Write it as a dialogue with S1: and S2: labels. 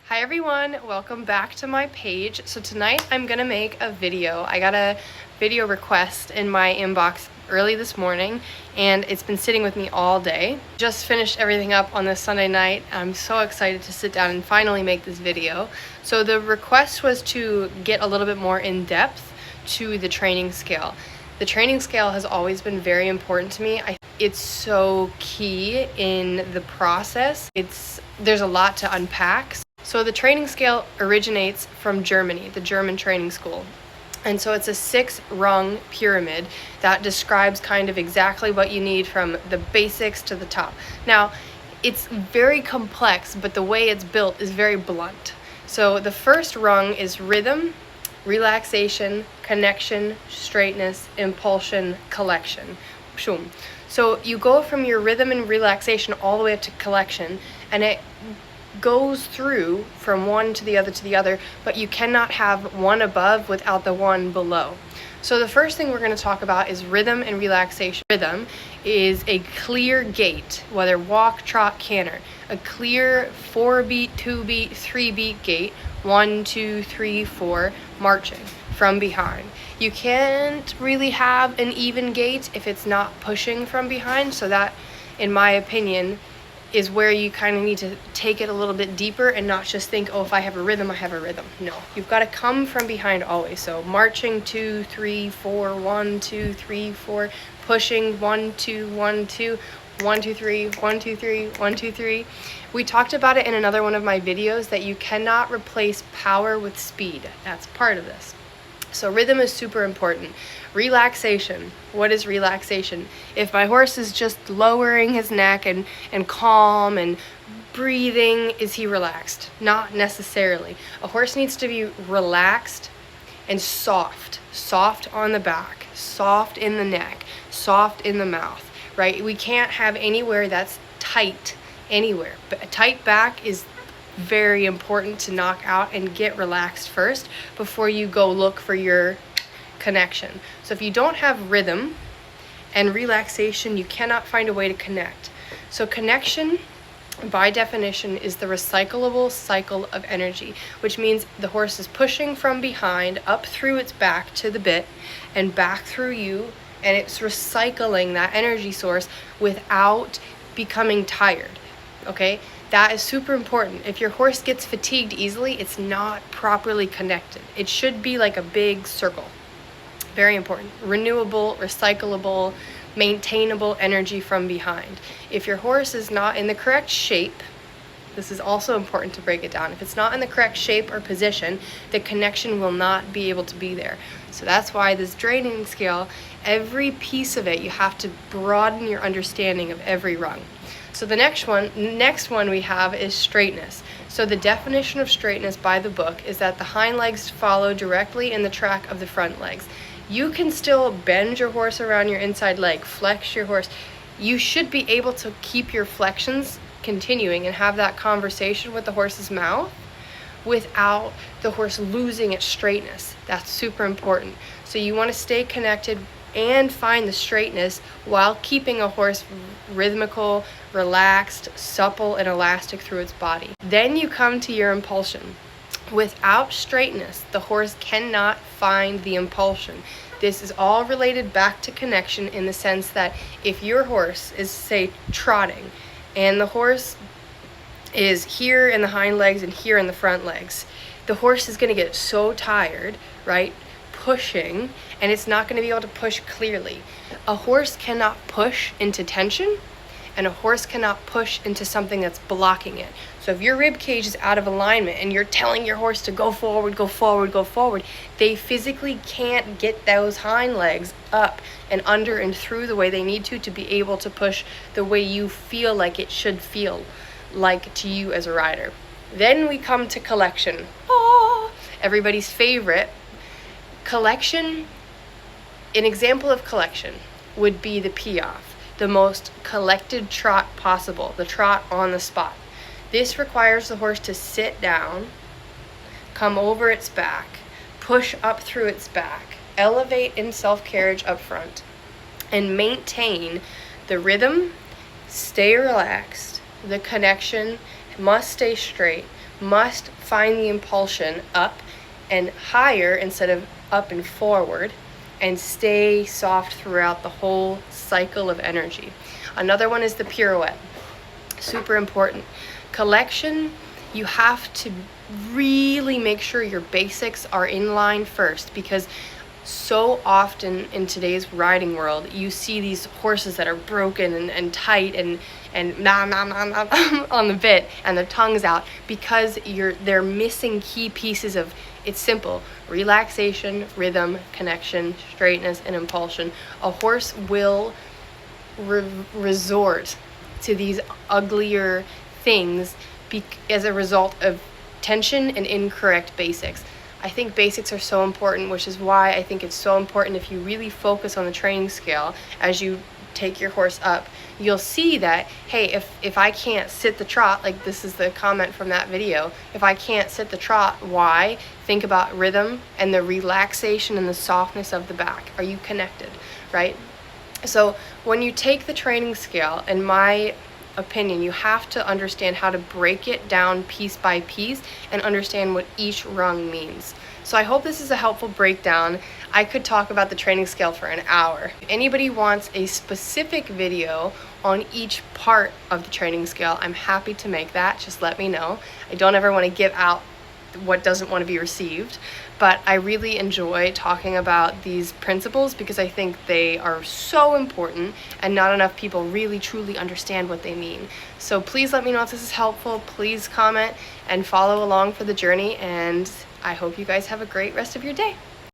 S1: Hi everyone, welcome back to my page. So tonight I'm gonna make a video. I got a video request in my inbox early this morning and it's been sitting with me all day. Just finished everything up on this Sunday night. I'm so excited to sit down and finally make this video. So the request was to get a little bit more in depth to the training scale. The training scale has always been very important to me. It's so key in the process. There's a lot to unpack. So the training scale originates from Germany, the German training school. And so it's a 6-rung pyramid that describes kind of exactly what you need from the basics to the top. Now, it's very complex, but the way it's built is very blunt. So the first rung is rhythm, relaxation, connection, straightness, impulsion, collection. So you go from your rhythm and relaxation all the way up to collection, and it goes through from one to the other, but you cannot have one above without the one below. So the first thing we're going to talk about is rhythm and relaxation. Rhythm is a clear gait, whether walk, trot, canter, a clear 4-beat, 2-beat, 3-beat gait, 1, 2, 3, 4, marching from behind. You can't really have an even gait if it's not pushing from behind, so that, in my opinion, is where you kind of need to take it a little bit deeper and not just think, oh, if I have a rhythm, I have a rhythm. No, you've got to come from behind always. So marching 2, 3, 4, 1, 2, 3, 4, pushing 1, 2, 1, 2, 1, 2, 3, 1, 2, 3, 1, 2, 3. We talked about it in another one of my videos that you cannot replace power with speed. That's part of this. So rhythm is super important. Relaxation. What is relaxation? If my horse is just lowering his neck and calm and breathing, is he relaxed? Not necessarily. A horse needs to be relaxed and soft. Soft on the back, soft in the neck, soft in the mouth, right? We can't have anywhere that's tight anywhere. But a tight back is very important to knock out and get relaxed first before you go look for your connection. So if you don't have rhythm and relaxation, you cannot find a way to connect. So connection, by definition, is the recyclable cycle of energy, which means the horse is pushing from behind up through its back to the bit and back through you, and it's recycling that energy source without becoming tired. Okay? That is super important. If your horse gets fatigued easily, it's not properly connected. It should be like a big circle. Very important. Renewable, recyclable, maintainable energy from behind. If your horse is not in the correct shape, this is also important to break it down. If it's not in the correct shape or position, the connection will not be able to be there. So that's why this training scale, every piece of it, you have to broaden your understanding of every rung. So the next one we have is straightness. So the definition of straightness by the book is that the hind legs follow directly in the track of the front legs. You can still bend your horse around your inside leg, flex your horse. You should be able to keep your flexions continuing and have that conversation with the horse's mouth without the horse losing its straightness. That's super important. So you want to stay connected and find the straightness while keeping a horse rhythmical, relaxed, supple, and elastic through its body. Then you come to your impulsion. Without straightness, the horse cannot find the impulsion. This is all related back to connection in the sense that if your horse is, say, trotting, and the horse is here in the hind legs and here in the front legs, the horse is going to get so tired, right, pushing, and it's not going to be able to push clearly. A horse cannot push into tension, and a horse cannot push into something that's blocking it. So if your rib cage is out of alignment and you're telling your horse to go forward, go forward, go forward, they physically can't get those hind legs up and under and through the way they need to be able to push the way you feel like it should feel like to you as a rider. Then we come to collection. Oh, everybody's favorite. Collection, an example of collection would be the piaffe, the most collected trot possible, the trot on the spot. This requires the horse to sit down, come over its back, push up through its back, elevate in self-carriage up front, and maintain the rhythm, stay relaxed, the connection must stay straight must find the impulsion up and higher instead of up and forward, and stay soft throughout the whole cycle of energy. Another one is the pirouette. Super important. Collection, you have to really make sure your basics are in line first, because so often in today's riding world, you see these horses that are broken and tight and nah, nah, nah, nah, on the bit, and their tongue's out, because they're missing key pieces of, it's simple: relaxation, rhythm, connection, straightness, and impulsion. A horse will resort to these uglier things as a result of tension and incorrect basics. I think basics are so important, which is why I think it's so important, if you really focus on the training scale as you take your horse up, you'll see that, hey, if I can't sit the trot, like this is the comment from that video, if I can't sit the trot, why? Think about rhythm and the relaxation and the softness of the back. Are you connected, right? So when you take the training scale, in my opinion, you have to understand how to break it down piece by piece and understand what each rung means. So I hope this is a helpful breakdown. I could talk about the training scale for an hour. If anybody wants a specific video on each part of the training scale, I'm happy to make that. Just let me know. I don't ever want to give out what doesn't want to be received, but I really enjoy talking about these principles because I think they are so important and not enough people really truly understand what they mean. So please let me know if this is helpful. Please comment and follow along for the journey, and I hope you guys have a great rest of your day.